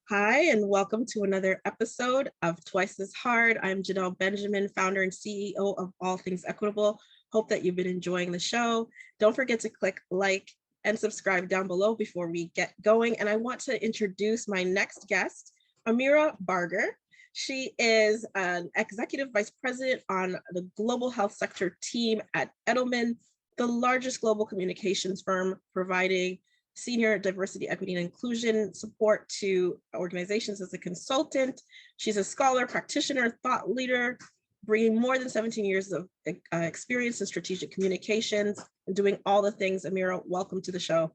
Hi, and welcome to another episode of Twice as Hard. I'm Janelle Benjamin, founder and CEO of All Things Equitable. Hope that you've been enjoying the show. Don't forget to click like and subscribe down below before we get going. And I want to introduce my next guest, Amira Barger. She is an executive vice president on the global health sector team at Edelman, the largest global communications firm providing senior diversity, equity, and inclusion support to organizations as a consultant. She's a scholar, practitioner, thought leader, bringing more than 17 years of experience in strategic communications and doing all the things. Amira, welcome to the show.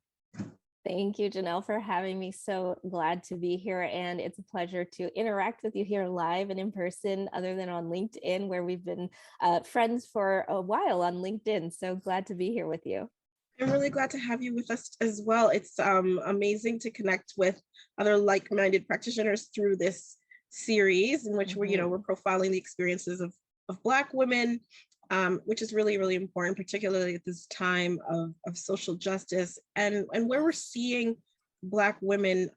Thank you, Janelle, for having me. So glad to be here. And it's a pleasure to interact with you here live and in person, other than on LinkedIn, where we've been friends for a while on LinkedIn. So glad to be here with you. I'm really glad to have you with us as well. It's amazing to connect with other like-minded practitioners through this series in which we're profiling the experiences of Black women, which is really, really important, particularly at this time of social justice and where we're seeing Black women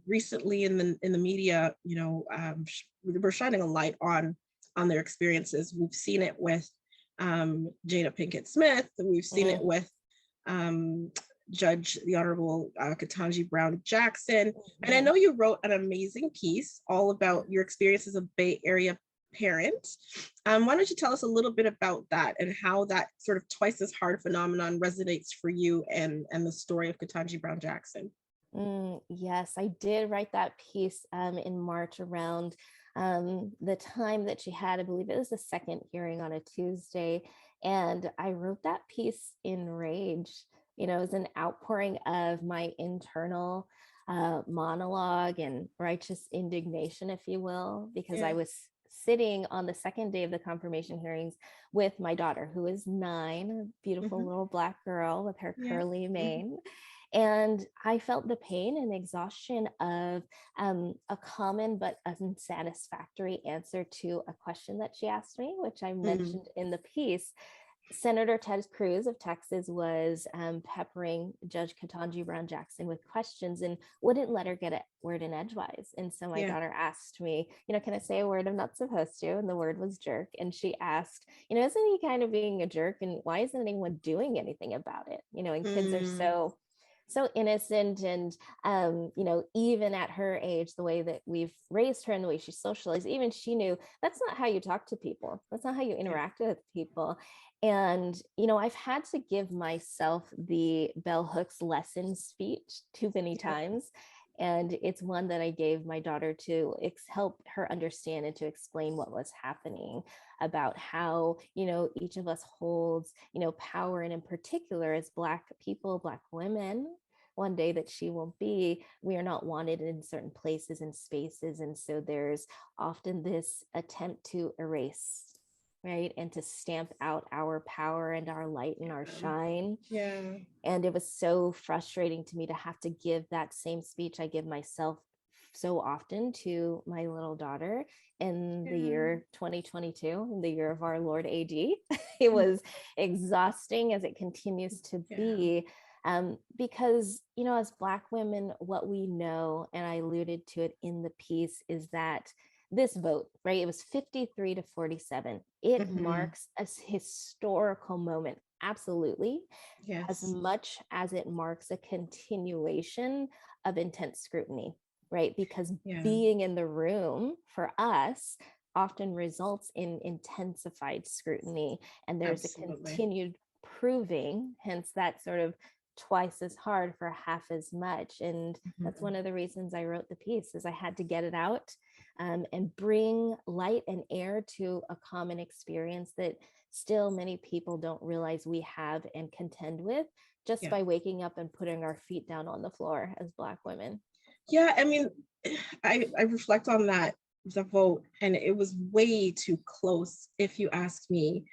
recently in the media. We're shining a light on their experiences. We've seen it with Jada Pinkett Smith. We've seen it with Judge the Honorable Ketanji Brown Jackson. And I know you wrote an amazing piece all about your experience as a Bay Area parent. Why don't you tell us a little bit about that and how that sort of twice as hard phenomenon resonates for you and the story of Ketanji Brown Jackson? Yes, I did write that piece in March around the time that she had, I believe it was the second hearing on a Tuesday. And I wrote that piece in rage. It was an outpouring of my internal monologue and righteous indignation, if you will, because I was sitting on the second day of the confirmation hearings with my daughter, who is 9, a beautiful little Black girl with her curly mane. And I felt the pain and exhaustion of a common but unsatisfactory answer to a question that she asked me, which I mentioned in the piece. Senator Ted Cruz of Texas was peppering Judge Ketanji Brown Jackson with questions and wouldn't let her get a word in edgewise. And so my daughter asked me, can I say a word I'm not supposed to? And the word was jerk. And she asked, isn't he kind of being a jerk? And why isn't anyone doing anything about it? And kids are so innocent. And, even at her age, the way that we've raised her and the way she's socialized, even she knew that's not how you talk to people. That's not how you interact with people. And, I've had to give myself the bell hooks lesson speech too many times. And it's one that I gave my daughter to help her understand and to explain what was happening, about how, each of us holds, power. And in particular, as Black people, Black women, one day that she will be, we are not wanted in certain places and spaces. And so there's often this attempt to erase, right? And to stamp out our power and our light and our shine. And it was so frustrating to me to have to give that same speech I give myself so often to my little daughter in the year 2022, the year of our Lord AD. It was exhausting, as it continues to be. Because, as Black women, what we know, and I alluded to it in the piece, is that this vote, right, it was 53 to 47. It marks a historical moment, absolutely, as much as it marks a continuation of intense scrutiny, right? Because being in the room for us often results in intensified scrutiny, and there's a continued proving, hence that sort of twice as hard for half as much. And that's one of the reasons I wrote the piece, is I had to get it out and bring light and air to a common experience that still many people don't realize we have and contend with just by waking up and putting our feet down on the floor as Black women. Yeah, I mean, I reflect on that, the vote, and it was way too close, if you ask me.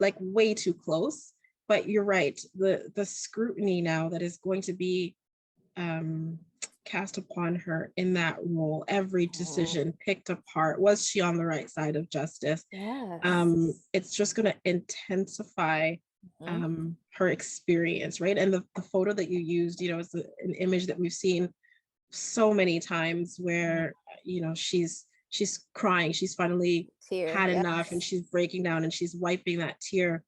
Like way too close. But you're right, the scrutiny now that is going to be cast upon her in that role, every decision picked apart. Was she on the right side of justice? It's just going to intensify her experience, right? And the photo that you used, is an image that we've seen so many times where, she's crying. She's finally Tear. had Yep. enough and she's breaking down and she's wiping that tear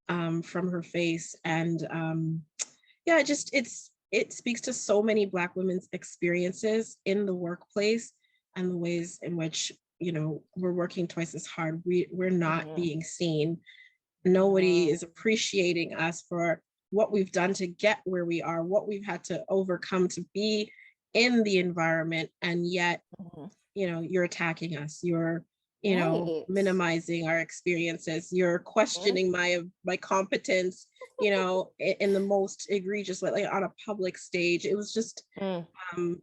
from her face. And yeah, it speaks to so many Black women's experiences in the workplace and the ways in which, we're working twice as hard. We're not Mhm. being seen. Nobody Mhm. is appreciating us for what we've done to get where we are, what we've had to overcome to be in the environment. And yet, Mhm. you're attacking us. You're, Right. minimizing our experiences. You're Mhm. questioning my competence, in the most egregious way, like on a public stage. It was just Mm.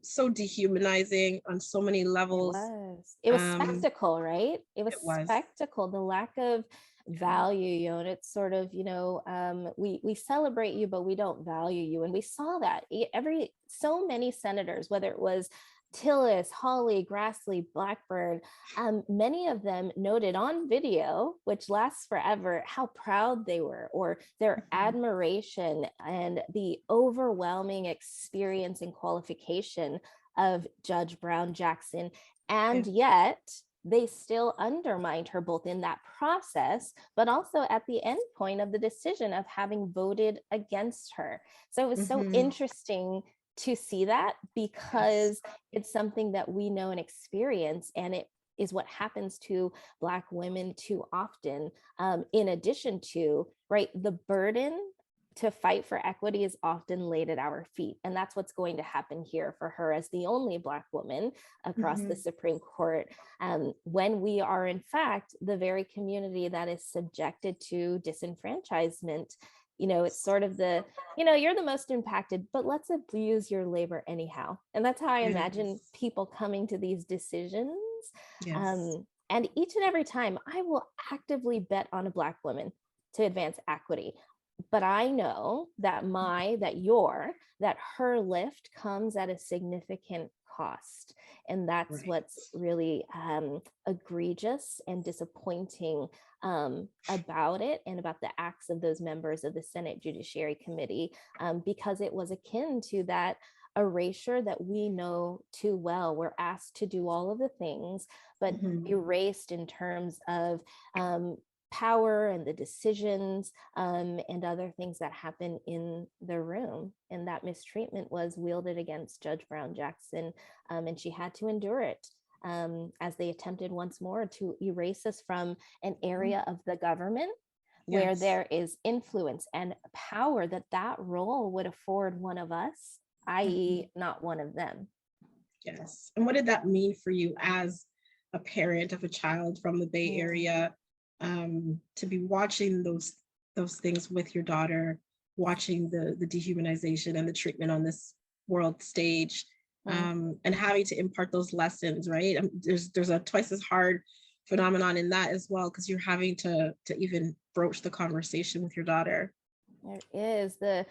so dehumanizing on so many It levels. was. It was spectacle, right? It was It was. spectacle. The lack of Yeah. value, and it's sort of, we celebrate you, but we don't value you. And we saw that so many senators, whether it was Tillis, Hawley, Grassley, Blackburn, many of them noted on video, which lasts forever, how proud they were, or their Mhm. admiration and the overwhelming experience and qualification of Judge Brown Jackson. Yeah. And yet they still undermined her both in that process, but also at the end point of the decision of having voted against her. So it was so Mhm. interesting to see that, Yes. because it's something that we know and experience, and it is what happens to Black women too often. In addition to, right, the burden to fight for equity is often laid at our feet. And that's what's going to happen here for her as the only Black woman across the Mhm. Supreme Court, when we are, in fact, the very community that is subjected to disenfranchisement. It's sort of you're the most impacted, but let's abuse your labor anyhow. And that's how I imagine Yes. people coming to these decisions. Yes. And each and every time, I will actively bet on a Black woman to advance equity, but I know that that her lift comes at a significant cost. And that's Right. what's really egregious and disappointing about it, and about the acts of those members of the Senate Judiciary Committee, because it was akin to that erasure that we know too well. We're asked to do all of the things, but Mhm. erased in terms of um, power and the decisions, and other things that happen in the room. And that mistreatment was wielded against Judge Brown Jackson, and she had to endure it, as they attempted once more to erase us from an area of the government where Yes. there is influence and power that role would afford one of us, Mhm. i.e., not one of them. Yes. And what did that mean for you as a parent of a child from the Bay Mm. Area, to be watching those things with your daughter, watching the dehumanization and the treatment on this world stage, Mm. and having to impart those lessons, right? There's a twice as hard phenomenon in that as well, because you're having to even broach the conversation with your daughter. There is the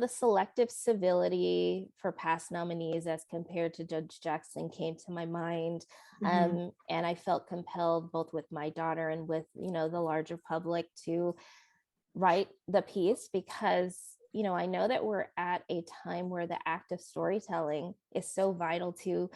selective civility for past nominees as compared to Judge Jackson came to my mind. Mhm. And I felt compelled, both with my daughter and with, the larger public, to write the piece, because I know that we're at a time where the act of storytelling is so vital to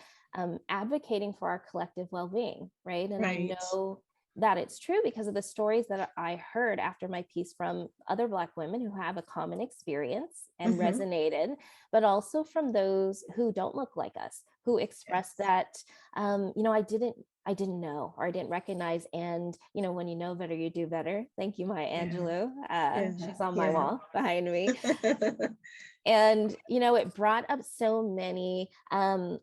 advocating for our collective well-being, right? And I Right. know that it's true because of the stories that I heard after my piece from other Black women who have a common experience and Mhm. resonated, but also from those who don't look like us, who express Yes. that, I didn't know, or I didn't recognize. And, when you know better, you do better. Thank you, Maya Yeah. Angelou. Yeah. She's on my Yeah. wall behind me. And, it brought up so many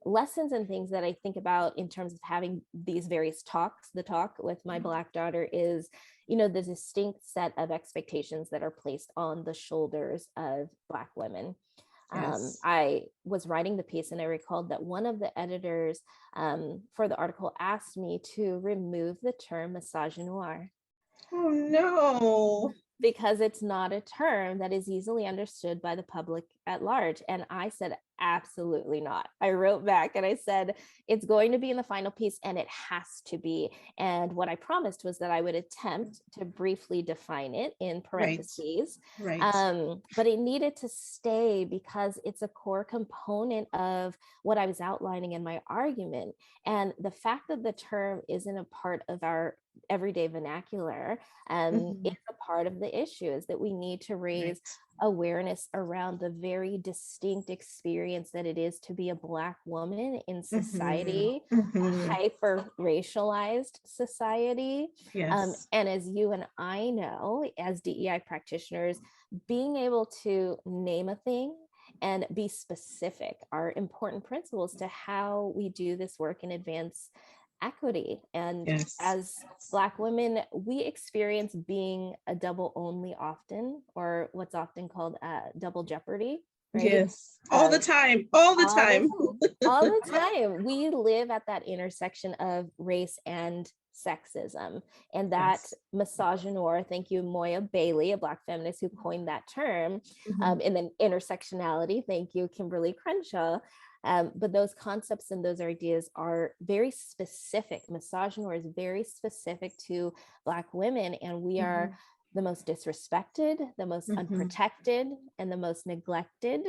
lessons and things that I think about in terms of having these various talks. The talk with my Black daughter is, the distinct set of expectations that are placed on the shoulders of Black women. Yes. I was writing the piece, and I recalled that one of the editors for the article asked me to remove the term misogynoir. Oh no. because it's not a term that is easily understood by the public at large. And I said, absolutely not. I wrote back and I said, it's going to be in the final piece and it has to be. And what I promised was that I would attempt to briefly define it in Right. parentheses. Right. But it needed to stay because it's a core component of what I was outlining in my argument. And the fact that the term isn't a part of our everyday vernacular is a part of the issue, is that we need to raise awareness around the very distinct experience that it is to be a Black woman in society, a hyper racialized society. Yes. And as you and I know, as DEI practitioners, being able to name a thing and be specific are important principles to how we do this work and advance equity. And Yes. as Black women, we experience being a double only often, or what's often called double jeopardy, right? Yes. All the time. All the time. All the time. We live at that intersection of race and sexism. And that misogynoir, thank you, Moya Bailey, a Black feminist who coined that term, and then intersectionality, thank you, Kimberly Crenshaw. But those concepts and those ideas are very specific. Misogynoir is very specific to Black women, and we are the most disrespected, the most unprotected, and the most neglected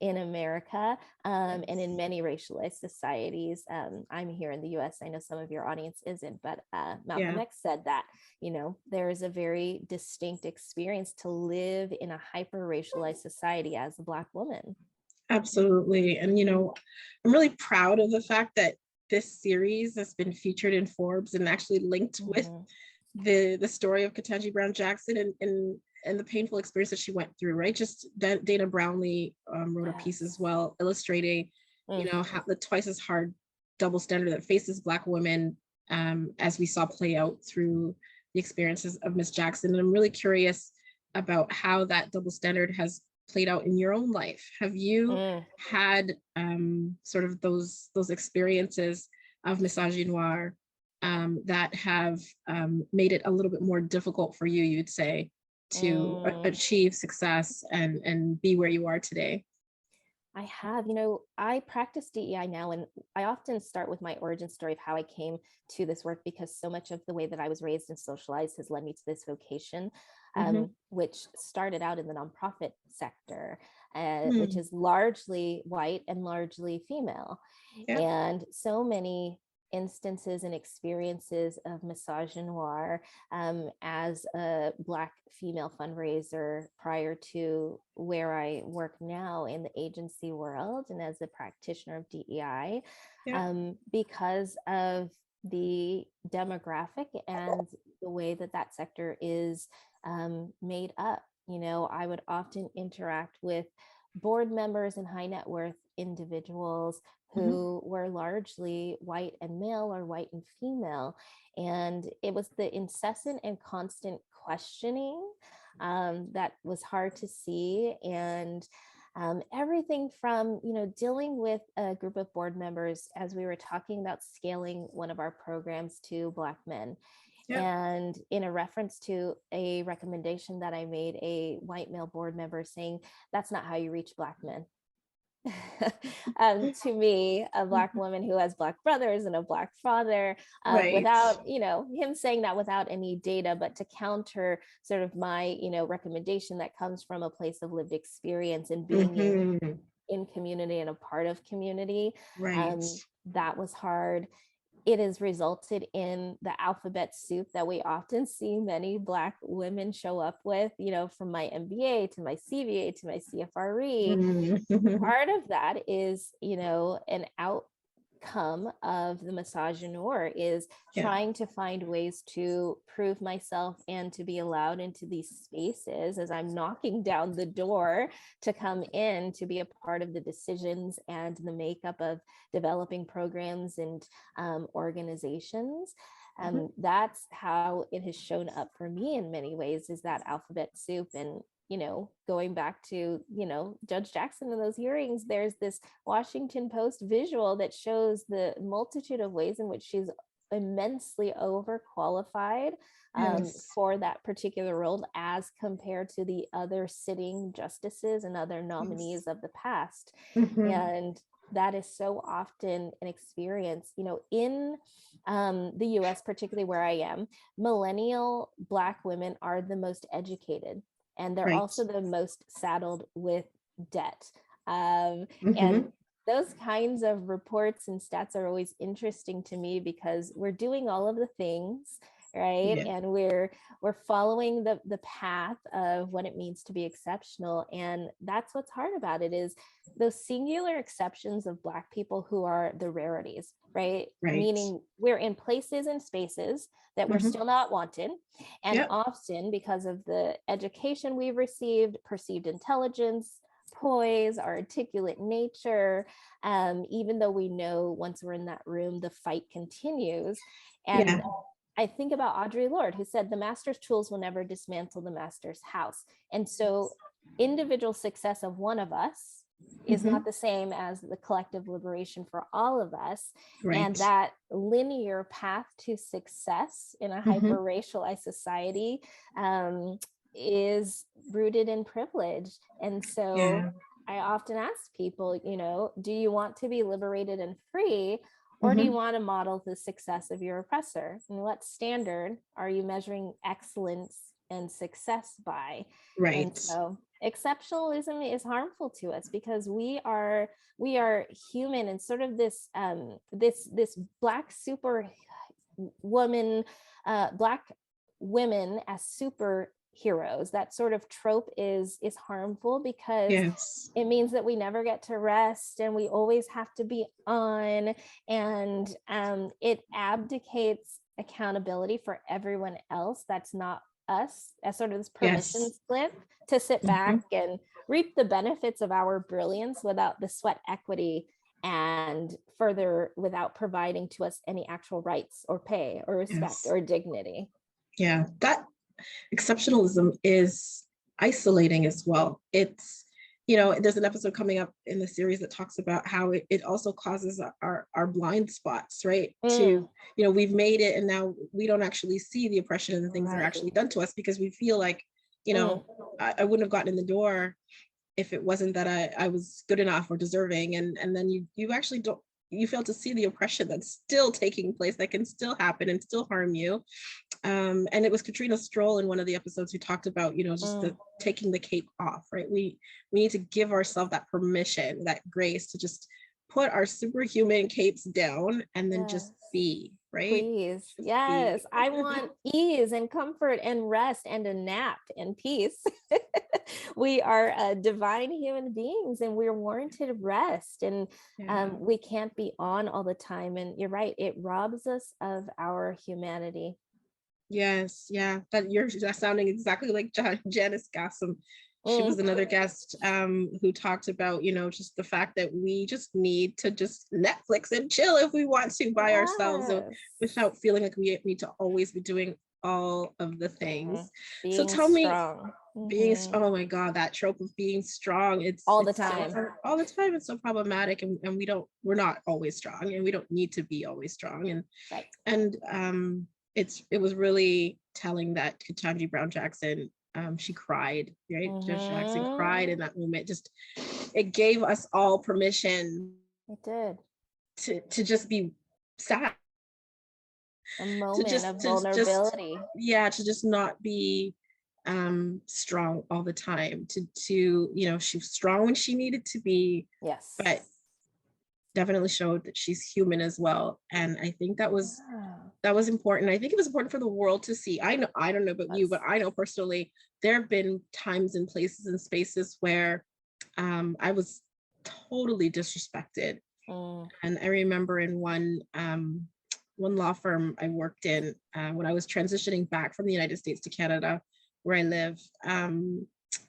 in America, and in many racialized societies. I'm here in the US. I know some of your audience isn't, but Malcolm X said that, there is a very distinct experience to live in a hyper-racialized society as a Black woman. Absolutely. And, I'm really proud of the fact that this series has been featured in Forbes and actually linked with the story of Ketanji Brown Jackson and the painful experience that she went through, right? Just Dana Brownlee wrote a piece as well, illustrating, how the twice as hard double standard that faces Black women, as we saw play out through the experiences of Miss Jackson. And I'm really curious about how that double standard has played out in your own life. Have you had sort of those experiences of misogynoir that have made it a little bit more difficult for you, you'd say, to achieve success and be where you are today? I have, I practice DEI now, and I often start with my origin story of how I came to this work, because so much of the way that I was raised and socialized has led me to this vocation, which started out in the nonprofit sector, which is largely white and largely female. And so many instances and experiences of misogynoir as a Black female fundraiser prior to where I work now in the agency world and as a practitioner of DEI, because of the demographic and the way that that sector is made up. I would often interact with board members and high net worth individuals who were largely white and male or white and female. And it was the incessant and constant questioning that was hard to see. And everything from, dealing with a group of board members as we were talking about scaling one of our programs to Black men. And in a reference to a recommendation that I made, a white male board member saying, that's not how you reach Black men. To me, a Black woman who has Black brothers and a Black father, without, him saying that without any data, but to counter sort of my, recommendation that comes from a place of lived experience and being in community and a part of community. That was hard. It has resulted in the alphabet soup that we often see many Black women show up with, from my MBA to my CVA to my CFRE. Part of that is, an outcome of the misogynoir is trying to find ways to prove myself and to be allowed into these spaces as I'm knocking down the door to come in to be a part of the decisions and the makeup of developing programs and organizations. That's how it has shown up for me in many ways, is that alphabet soup. And going back to, Judge Jackson in those hearings, there's this Washington Post visual that shows the multitude of ways in which she's immensely overqualified Yes. for that particular role as compared to the other sitting justices and other nominees Yes. of the past. Mhm. And that is so often an experience, in the US, particularly where I am. Millennial Black women are the most educated, and they're Right. also the most saddled with debt. And Mhm. those kinds of reports and stats are always interesting to me because we're doing all of the things, right? Yeah. And we're following the path of what it means to be exceptional. And that's what's hard about it, is those singular exceptions of Black people who are the rarities, right? Right. Meaning we're in places and spaces that we're Mhm. still not wanted. And Yep. often, because of the education we've received, perceived intelligence, poise, our articulate nature, even though we know once we're in that room, the fight continues. And Yeah. I think about Audre Lorde, who said, the master's tools will never dismantle the master's house. And so individual success of one of us is not Mhm. the same as the collective liberation for all of us. And Right. that linear path to success in a Mhm. hyper-racialized society is rooted in privilege. And so Yeah. I often ask people, do you want to be liberated and free? Or do you Mhm. want to model the success of your oppressor? And what standard are you measuring excellence and success by? And Right. so exceptionalism is harmful to us because we are human, and sort of this Black super woman, Black women as superheroes. That sort of trope is harmful because Yes. it means that we never get to rest and we always have to be on, and it abdicates accountability for everyone else that's not us, as sort of this permission Yes. slip to sit back Mhm. and reap the benefits of our brilliance without the sweat equity, and further without providing to us any actual rights or pay or respect Yes. or dignity. Yeah. That exceptionalism is isolating as well. It's, there's an episode coming up in the series that talks about how it also causes our blind spots, right? Mm, To, we've made it and now we don't actually see the oppression and the things that are right. actually done to us because we feel like, you Mm, know, I wouldn't have gotten in the door if it wasn't that I was good enough or deserving. And then you actually don't, you fail to see the oppression that's still taking place, that can still happen and still harm you. And it was Katrina Stroll in one of the episodes who talked about, just the mm, taking the cape off, right? We need to give ourselves that permission, that grace to just put our superhuman capes down and then yes. just be, right? Please. Just be. Yes. I want ease and comfort and rest and a nap and peace. We are divine human beings and we're warranted rest. And Yeah. we can't be on all the time. And you're right, it robs us of our humanity. Yes, yeah, that you're sounding exactly like Janice Gassam. She Mm, was another guest who talked about, just the fact that we just need to just Netflix and chill if we want to by ourselves, so yes. without feeling like we need to always be doing all of the Mm, things. So being tell me, strong. Mhm. oh my God, that trope of being strong, All the it's so time. all the time, it's so problematic, and we're not always strong, and we don't need to be always strong. Right. And it was really telling that Ketanji Brown Jackson, she cried, right? Judge Jackson cried Mhm. in that moment. Just it gave us all permission It did. to just be sad, A to moment just of to just vulnerability. yeah, to just not be strong all the time. To she was strong when she needed to be, Yes. but definitely showed that she's human as well. And I think Yeah. that was important. I think it was important for the world to see. I don't know about you, but Yes. I know personally there have been times and places and spaces where I was totally disrespected. Mm, And I remember in one law firm I worked in when I was transitioning back from the United States to Canada, where I live.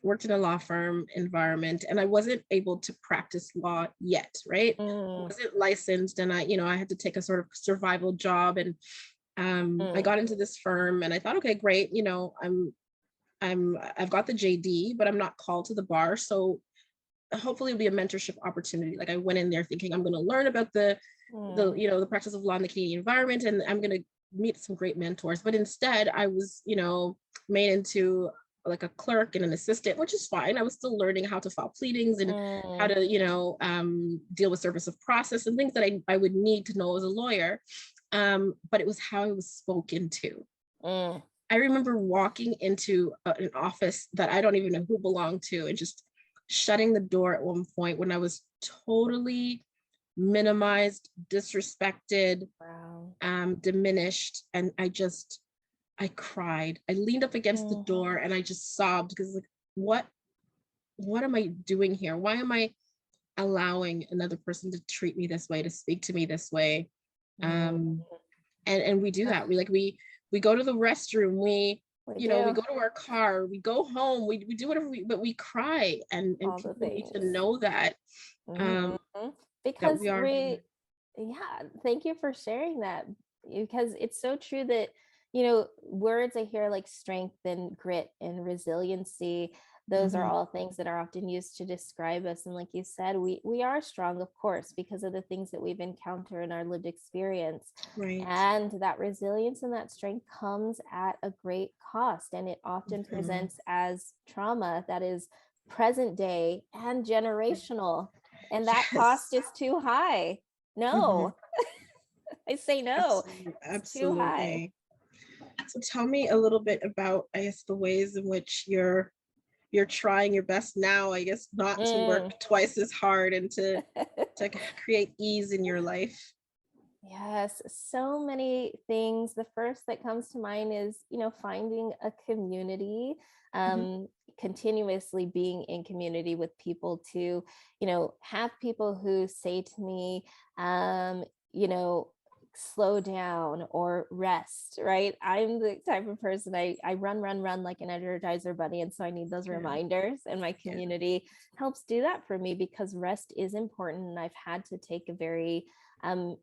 Worked in a law firm environment, and I wasn't able to practice law yet, right? I mm, wasn't licensed, and I had to take a sort of survival job. And I mm. got into this firm, and I thought, okay, great, I've got the JD, but I'm not called to the bar, so hopefully it'll be a mentorship opportunity. Like I went in there thinking I'm going to learn about the the, you know, the practice of law in the Canadian environment, and I'm going to meet some great mentors. But instead I was, you know, made into like a clerk and an assistant, which is fine. I was still learning how to file pleadings and how to, you know, deal with service of process and things that I would need to know as a lawyer. But it was how I was spoken to. I remember walking into an office that I don't even know who belonged to and just shutting the door at one point when I was totally minimized, disrespected, diminished. And I cried. I leaned up against the door and I just sobbed because like, what am I doing here? Why am I allowing another person to treat me this way, to speak to me this way? And we do that. We go to the restroom, we you know, we go to our car, we go home, we do whatever but we cry, and people need to know that because that we yeah, thank you for sharing that, because it's so true that, you know, words I hear like strength and grit and resiliency, those are all things that are often used to describe us. And like you said, we are strong, of course, because of the things that we've encountered in our lived experience. Right. And that resilience and that strength comes at a great cost. And it often presents as trauma that is present day and generational. And that cost is too high. No, I say no. Absolutely. Too high. So tell me a little bit about, I guess, the ways in which you're trying your best now, I guess, not to work twice as hard and to create ease in your life. Yes, so many things. The first that comes to mind is, you know, finding a community, continuously being in community with people, to, you know, have people who say to me, you know, slow down or rest, right? I'm the type of person, I run like an Energizer bunny. And so I need those reminders, and my community helps do that for me, because rest is important. And I've had to take a very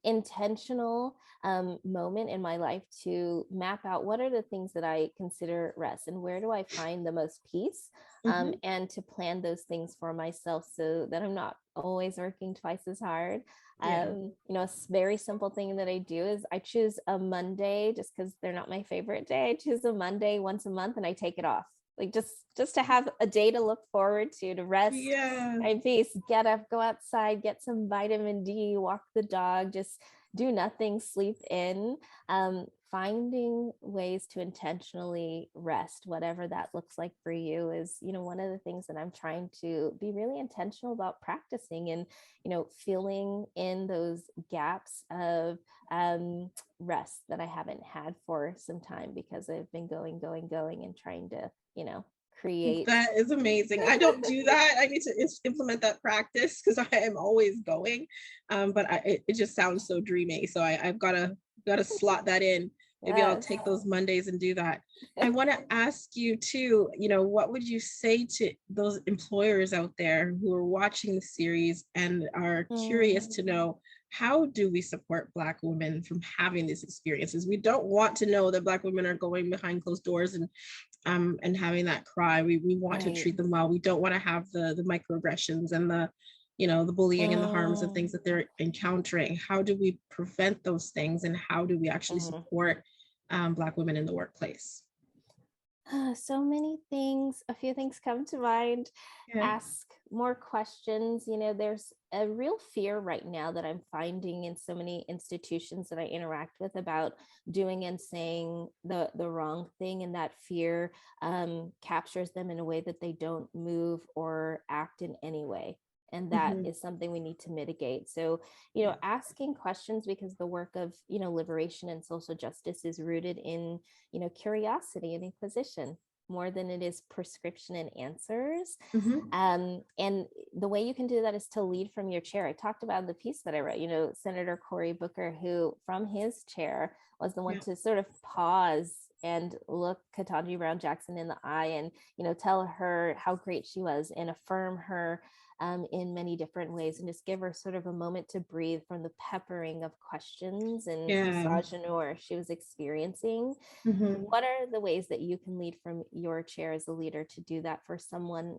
intentional moment in my life to map out what are the things that I consider rest and where do I find the most peace, and to plan those things for myself so that I'm not always working twice as hard. You know, a very simple thing that I do is I choose a Monday, just because they're not my favorite day. I choose a Monday once a month and I take it off, like just to have a day to look forward to rest, find peace, get up, go outside, get some vitamin D, walk the dog, just do nothing, sleep in. Finding ways to intentionally rest, whatever that looks like for you, is, you know, one of the things that I'm trying to be really intentional about practicing, and, you know, filling in those gaps of rest that I haven't had for some time, because I've been going and trying to, you know, create. That is amazing. I don't do that. I need to implement that practice because I am always going, but it just sounds so dreamy. So I've got to slot that in. Maybe I'll take those Mondays and do that. I want to ask you too, you know, what would you say to those employers out there who are watching the series and are curious to know, how do we support Black women from having these experiences? We don't want to know that Black women are going behind closed doors and having that cry. We want to treat them well. We don't want to have the microaggressions and the, you know, the bullying and the harms and things that they're encountering. How do we prevent those things, and how do we actually support Black women in the workplace? So many things. A few things come to mind. Ask more questions. You know, there's a real fear right now that I'm finding in so many institutions that I interact with about doing and saying the wrong thing, and that fear captures them in a way that they don't move or act in any way. And that is something we need to mitigate. So, you know, asking questions, because the work of, you know, liberation and social justice is rooted in, you know, curiosity and inquisition more than it is prescription and answers. And the way you can do that is to lead from your chair. I talked about the piece that I wrote, you know, Senator Cory Booker, who from his chair was the one to sort of pause and look Ketanji Brown Jackson in the eye and, tell her how great she was and affirm her in many different ways, and just give her sort of a moment to breathe from the peppering of questions and Yeah. misogynoir she was experiencing. What are the ways that you can lead from your chair as a leader to do that for someone?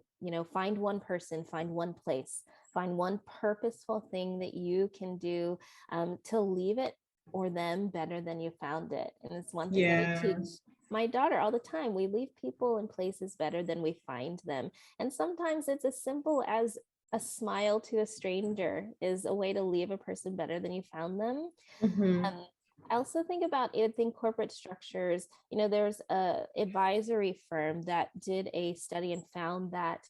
Find one person, find one place, find one purposeful thing that you can do to leave it or them better than you found it. And it's one thing that I teach my daughter all the time. We leave people and places better than we find them. And sometimes it's as simple as a smile to a stranger is a way to leave a person better than you found them. I also think about it in corporate structures. There's a advisory firm that did a study and found that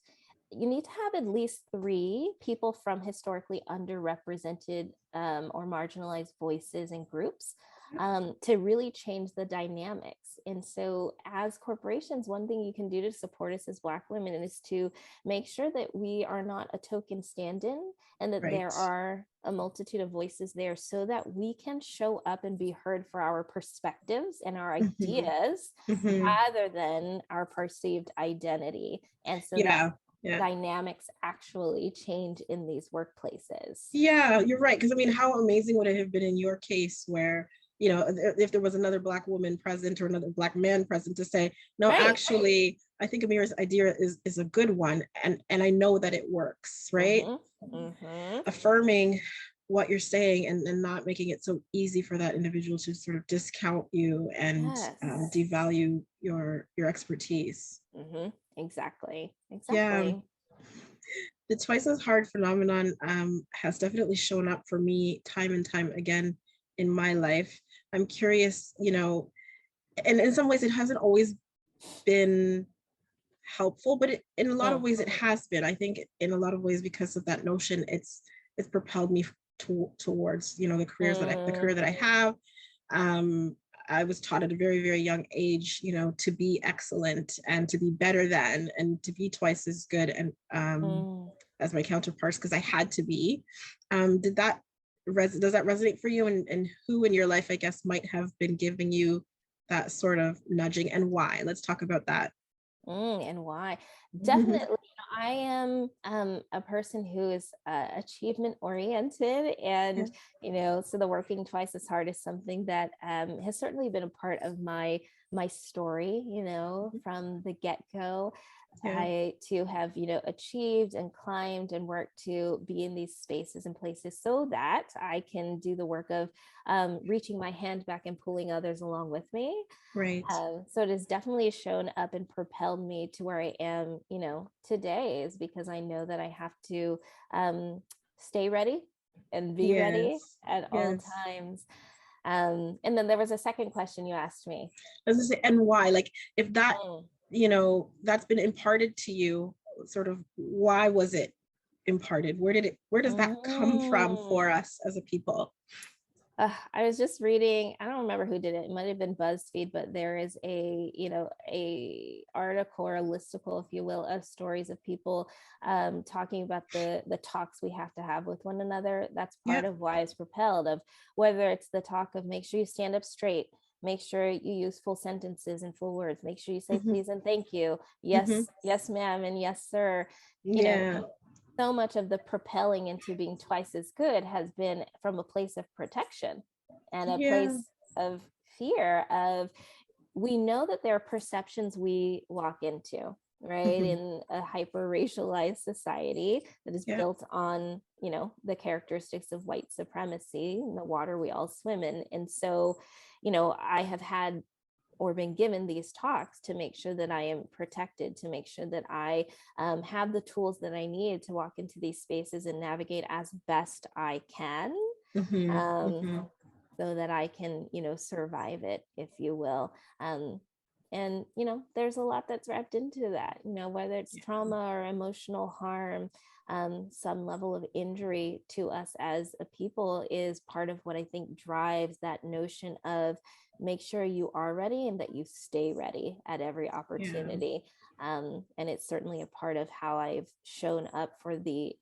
you need to have at least 3 people from historically underrepresented or marginalized voices and groups to really change the dynamics. And so as corporations, one thing you can do to support us as Black women is to make sure that we are not a token stand-in, and that there are a multitude of voices there so that we can show up and be heard for our perspectives and our ideas rather than our perceived identity. And so that dynamics actually change in these workplaces. Yeah, you're right. Because I mean, how amazing would it have been in your case where, if there was another Black woman present or another Black man present to say, no, actually, I think Amira's idea is a good one. And I know that it works, right? Affirming what you're saying and not making it so easy for that individual to sort of discount you and devalue your expertise. Exactly. Yeah. The twice as hard phenomenon has definitely shown up for me time and time again in my life. I'm curious, and in some ways it hasn't always been helpful, but in a lot of ways it has been. I think in a lot of ways because of that notion, it's propelled me towards, the career that I have. I was taught at a very, very young age, to be excellent and to be better than, and to be twice as good and as my counterparts, because I had to be. Does that resonate for you? And who in your life, I guess, might have been giving you that sort of nudging, and why? Let's talk about that. And why? Definitely. I am a person who is achievement oriented, and so the working twice as hard is something that has certainly been a part of my story, from the get-go. I too have achieved and climbed and worked to be in these spaces and places so that I can do the work of reaching my hand back and pulling others along with me. Right. So it has definitely shown up and propelled me to where I am, today, is because I know that I have to stay ready and be ready at all times. And then there was a second question you asked me. I was gonna say, and why? Like, if that, that's been imparted to you, sort of, why was it imparted? Where does that come from for us as a people? I was just reading, I don't remember who did it. It might have been BuzzFeed, but there is a article or a listicle, if you will, of stories of people talking about the talks we have to have with one another. That's part of why it's propelled, of whether it's the talk of make sure you stand up straight, make sure you use full sentences and full words, make sure you say please and thank you, yes, yes ma'am, and yes sir. So much of the propelling into being twice as good has been from a place of protection and a place of fear of, we know that there are perceptions we walk into, right? In a hyper racialized society that is built on, the characteristics of white supremacy and the water we all swim in. And so, I have had or been given these talks to make sure that I am protected, to make sure that I have the tools that I need to walk into these spaces and navigate as best I can, so that I can, survive it, if you will. And, there's a lot that's wrapped into that, whether it's trauma or emotional harm, some level of injury to us as a people is part of what I think drives that notion of make sure you are ready and that you stay ready at every opportunity. And it's certainly a part of how I've shown up for the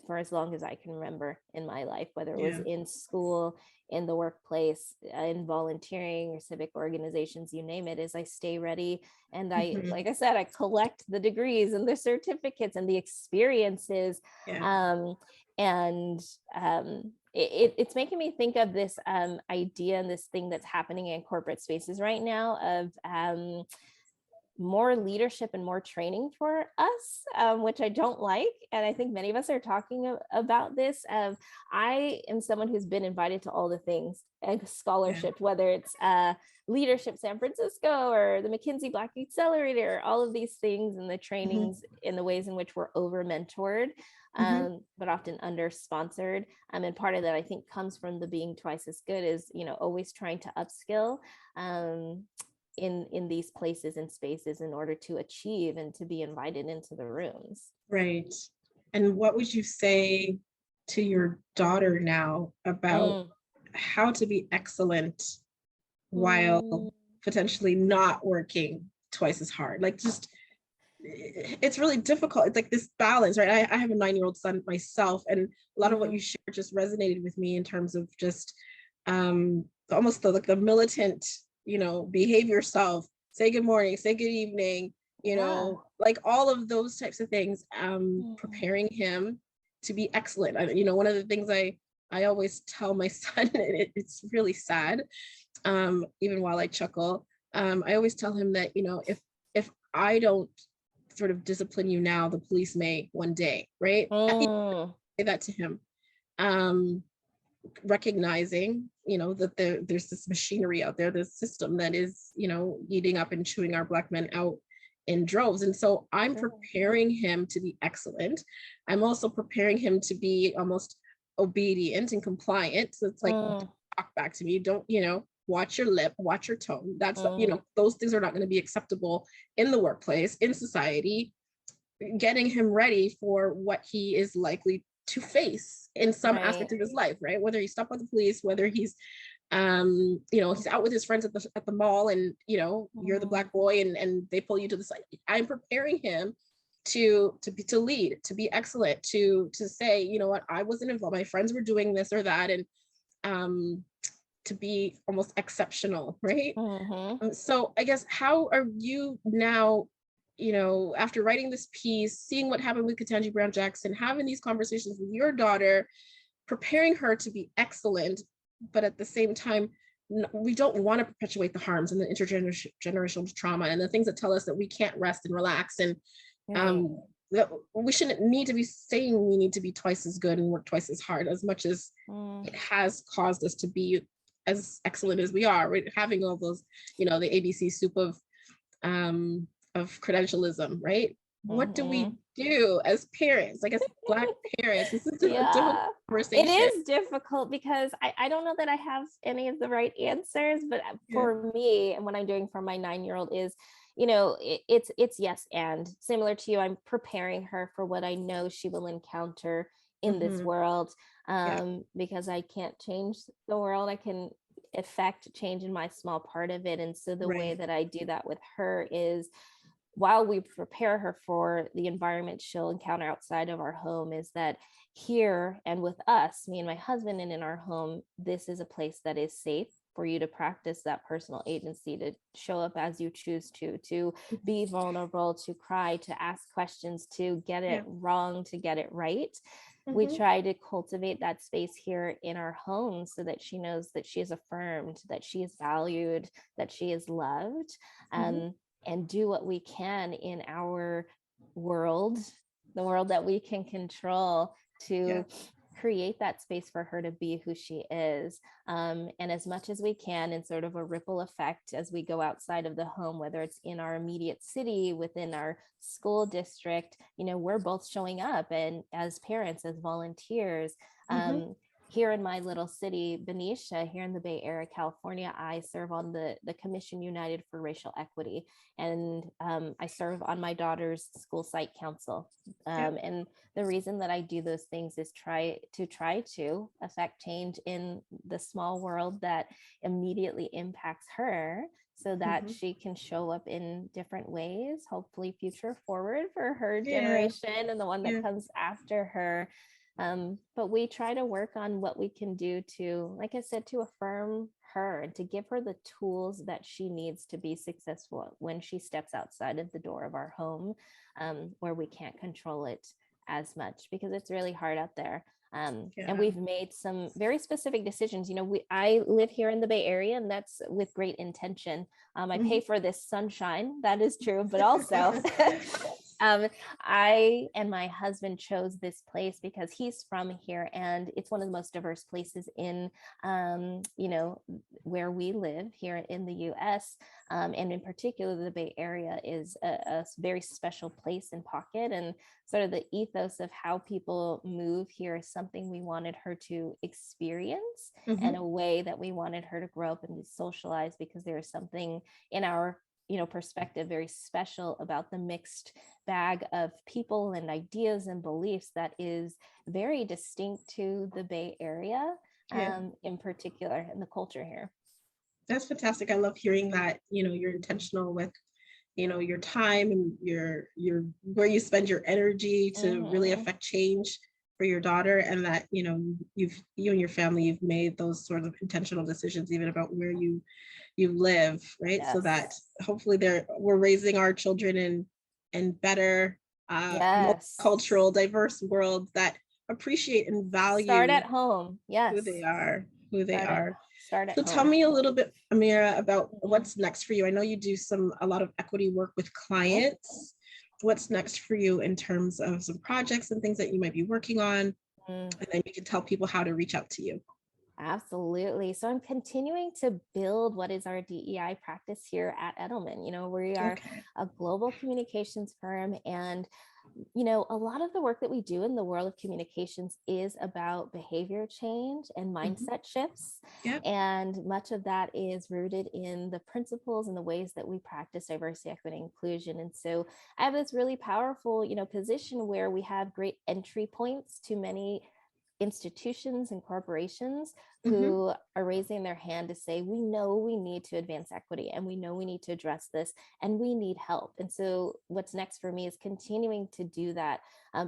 for as long as I can remember in my life, whether it was Yeah. in school, in the workplace, in volunteering or civic organizations, you name it, is I stay ready. And I, Mhm. like I said, I collect the degrees and the certificates and the experiences. Yeah. And it's making me think of this idea and this thing that's happening in corporate spaces right now of more leadership and more training for us, which I don't like. And I think many of us are talking about this. I am someone who's been invited to all the things, a Yeah. scholarship, whether it's Leadership San Francisco or the McKinsey Black Accelerator, all of these things and the Mhm. trainings in the ways in which we're over mentored, Mhm. but often under sponsored. And part of that I think comes from the being twice as good is, always trying to upskill. In these places and spaces in order to achieve and to be invited into the rooms. Right. And what would you say to your daughter now about Mm. how to be excellent while Mm. potentially not working twice as hard? Like, just, it's really difficult. It's like this balance, right? I have a 9-year-old son myself, and a lot of what you Mm. shared just resonated with me in terms of just almost like the militant, behave yourself, say good morning, say good evening, Yeah. like all of those types of things, Mm. preparing him to be excellent. One of the things I always tell my son, and it's really sad, even while I chuckle, I always tell him that, if I don't sort of discipline you now, the police may one day, right? I Mm. say that to him. Um, Recognizing, that there's this machinery out there, this system that is, eating up and chewing our Black men out in droves. And so I'm Sure. preparing him to be excellent. I'm also preparing him to be almost obedient and compliant. So it's like, Mm. talk back to me. Don't, watch your lip, watch your tone. That's, Mm. those things are not going to be acceptable in the workplace, in society, getting him ready for what he is likely to face in some Right. aspect of his life, right? Whether he's stopped by the police, whether he's he's out with his friends at the mall, and you're the Mm. Black boy, and they pull you to the side. I'm preparing him to lead, to be excellent, to say, what, I wasn't involved, my friends were doing this or that, and um to be almost exceptional, right? Mm-hmm. So I guess, how are you now, after writing this piece, seeing what happened with Ketanji Brown Jackson, having these conversations with your daughter, preparing her to be excellent, but at the same time, we don't want to perpetuate the harms and the intergenerational trauma and the things that tell us that we can't rest and relax, and Right. um, that we shouldn't need to be saying we need to be twice as good and work twice as hard, as much as Mm. it has caused us to be as excellent as we are, right? Having all those, the ABC soup of credentialism, right? What do Mm-hmm. we do as parents, like as Black parents? This is a difficult Yeah, it conversation. is difficult because I don't know that I have any of the right answers, but Yeah. for me, and what I'm doing for my 9-year-old is, it's yes, and similar to you, I'm preparing her for what I know she will encounter in this Mm-hmm. world, Yeah. because I can't change the world. I can affect change in my small part of it, and so the way Right. that I do that with her is, while we prepare her for the environment she'll encounter outside of our home, is that here and with us, me and my husband, and in our home, this is a place that is safe for you to practice that personal agency, to show up as you choose to be vulnerable, to cry, to ask questions, to get it Yeah. wrong, to get it right. We Mm-hmm. try to cultivate that space here in our home so that she knows that she is affirmed, that she is valued, that she is loved. Mm-hmm. And do what we can in our world, the world that we can control, Yeah. to create that space for her to be who she is. And as much as we can, in sort of a ripple effect as we go outside of the home, whether it's in our immediate city, within our school district, we're both showing up, and as parents, as volunteers. Mm-hmm. Here in my little city, Benicia, here in the Bay Area, California, I serve on the Commission United for Racial Equity, and I serve on my daughter's school site council. Yeah. And the reason that I do those things is try to affect change in the small world that immediately impacts her, so that Mm-hmm. she can show up in different ways, hopefully future forward for her Yeah. generation and the one that Yeah. comes after her. But we try to work on what we can do to, like I said, to affirm her and to give her the tools that she needs to be successful when she steps outside of the door of our home, where we can't control it as much, because it's really hard out there. And we've made some very specific decisions. I live here in the Bay Area, and that's with great intention. I pay for this sunshine, that is true, but also I and my husband chose this place because he's from here, and it's one of the most diverse places in, where we live here in the US. And in particular, the Bay Area is a very special place and pocket, and sort of the ethos of how people move here is something we wanted her to experience, and a way that we wanted her to grow up and be socialized, because there is something in our perspective very special about the mixed bag of people and ideas and beliefs that is very distinct to the Bay Area, in particular, and the culture here. That's fantastic. I love hearing that, you're intentional with, your time and your where you spend your energy to really affect change for your daughter, and that, you and your family, you've made those sort of intentional decisions even about where you live, right? Yes. So that hopefully we're raising our children in better multicultural, diverse worlds that appreciate and value start at home. Yes. who they are. Start at so home. Tell me a little bit, Amira, about what's next for you. I know you do a lot of equity work with clients. What's next for you in terms of some projects and things that you might be working on? And then you can tell people how to reach out to you. Absolutely. So I'm continuing to build what is our DEI practice here at Edelman. We are a global communications firm, and a lot of the work that we do in the world of communications is about behavior change and mindset shifts. And much of that is rooted in the principles and the ways that we practice diversity, equity, and inclusion. And so I have this really powerful, position where we have great entry points to many institutions and corporations who are raising their hand to say, we know we need to advance equity, and we know we need to address this, and we need help. And so what's next for me is continuing to do that,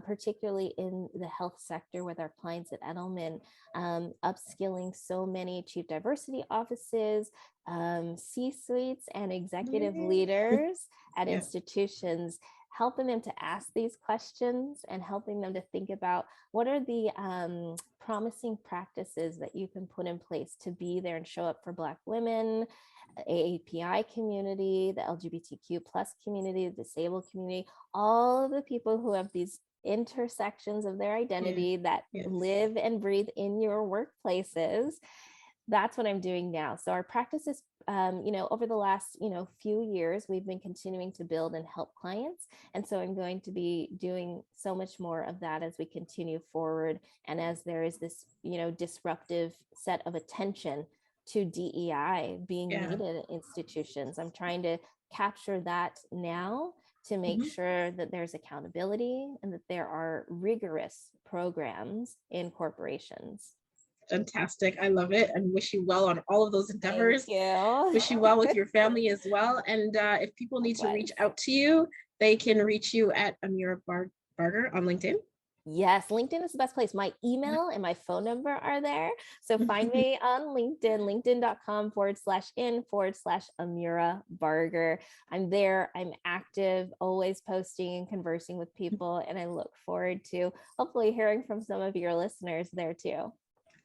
particularly in the health sector with our clients at Edelman, upskilling so many chief diversity offices, C-suites, and executive leaders at institutions, helping them to ask these questions and helping them to think about what are the promising practices that you can put in place to be there and show up for Black women, AAPI community, the LGBTQ plus community, the disabled community, all of the people who have these intersections of their identity that live and breathe in your workplaces. That's what I'm doing now. So our practices, over the last, few years, we've been continuing to build and help clients. And so I'm going to be doing so much more of that as we continue forward. And as there is this, disruptive set of attention to DEI being needed in institutions, I'm trying to capture that now to make sure that there's accountability and that there are rigorous programs in corporations. Fantastic. I love it, and wish you well on all of those endeavors. Thank you. Wish you well with your family as well. And if people need to reach out to you, they can reach you at Amira Barger on LinkedIn. Yes, LinkedIn is the best place. My email and my phone number are there. So find me on LinkedIn, linkedin.com/in/Amira Barger. I'm there. I'm active, always posting and conversing with people. And I look forward to hopefully hearing from some of your listeners there too.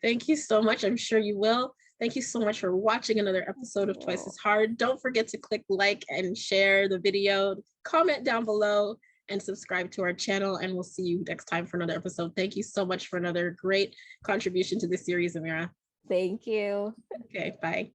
Thank you so much. I'm sure you will. Thank you so much for watching another episode of Twice as Hard. Don't forget to click like and share the video, comment down below, and subscribe to our channel. And we'll see you next time for another episode. Thank you so much for another great contribution to this series, Amira. Thank you. Okay, bye.